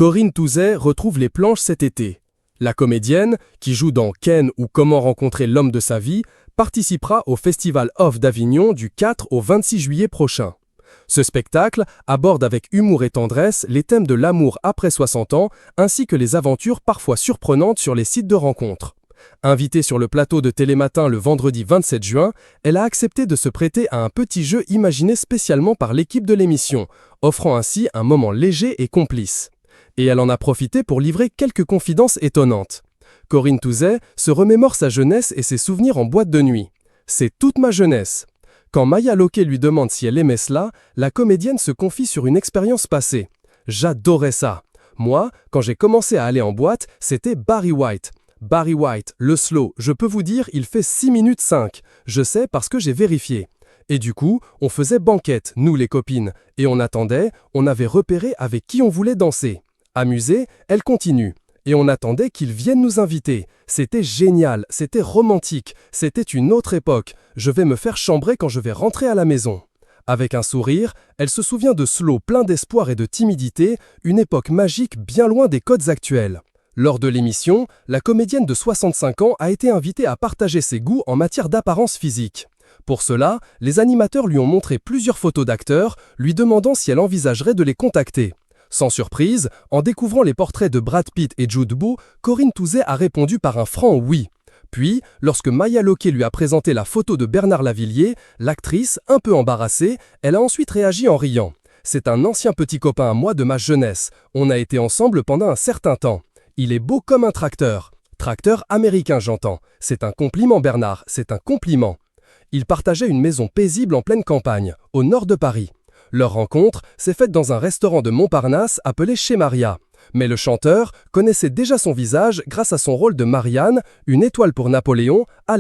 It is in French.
Corinne Touzet retrouve les planches cet été. La comédienne, qui joue dans Ken ou Comment rencontrer l'homme de sa vie, participera au Festival Off d'Avignon du 4 au 26 juillet prochain. Ce spectacle aborde avec humour et tendresse les thèmes de l'amour après 60 ans, ainsi que les aventures parfois surprenantes sur les sites de rencontres. Invitée sur le plateau de Télématin le vendredi 27 juin, elle a accepté de se prêter à un petit jeu imaginé spécialement par l'équipe de l'émission, offrant ainsi un moment léger et complice. Et elle en a profité pour livrer quelques confidences étonnantes. Corinne Touzet se remémore sa jeunesse et ses souvenirs en boîte de nuit. « C'est toute ma jeunesse ». Quand Maya Loquet lui demande si elle aimait cela, la comédienne se confie sur une expérience passée. « J'adorais ça. Moi, quand j'ai commencé à aller en boîte, c'était Barry White. Barry White, le slow, je peux vous dire, il fait 6 minutes 5. Je sais parce que j'ai vérifié. Et du coup, on faisait banquette, nous les copines, et on attendait, on avait repéré avec qui on voulait danser. Amusée, elle continue. Et on attendait qu'ils viennent nous inviter. C'était génial, c'était romantique, c'était une autre époque. Je vais me faire chambrer quand je vais rentrer à la maison. Avec un sourire, elle se souvient de slow plein d'espoir et de timidité, une époque magique bien loin des codes actuels. Lors de l'émission, la comédienne de 65 ans a été invitée à partager ses goûts en matière d'apparence physique. Pour cela, les animateurs lui ont montré plusieurs photos d'acteurs, lui demandant si elle envisagerait de les contacter. Sans surprise, en découvrant les portraits de Brad Pitt et Jude Law, Corinne Touzet a répondu par un franc oui. Puis, lorsque Maya Loquet lui a présenté la photo de Bernard Lavilliers, l'actrice, un peu embarrassée, elle a ensuite réagi en riant. « C'est un ancien petit copain à moi de ma jeunesse. On a été ensemble pendant un certain temps. Il est beau comme un tracteur. Tracteur américain, j'entends. C'est un compliment, Bernard, c'est un compliment. » Ils partageaient une maison paisible en pleine campagne, au nord de Paris. Leur rencontre s'est faite dans un restaurant de Montparnasse appelé Chez Maria. Mais le chanteur connaissait déjà son visage grâce à son rôle de Marianne, une étoile pour Napoléon, à l'écran.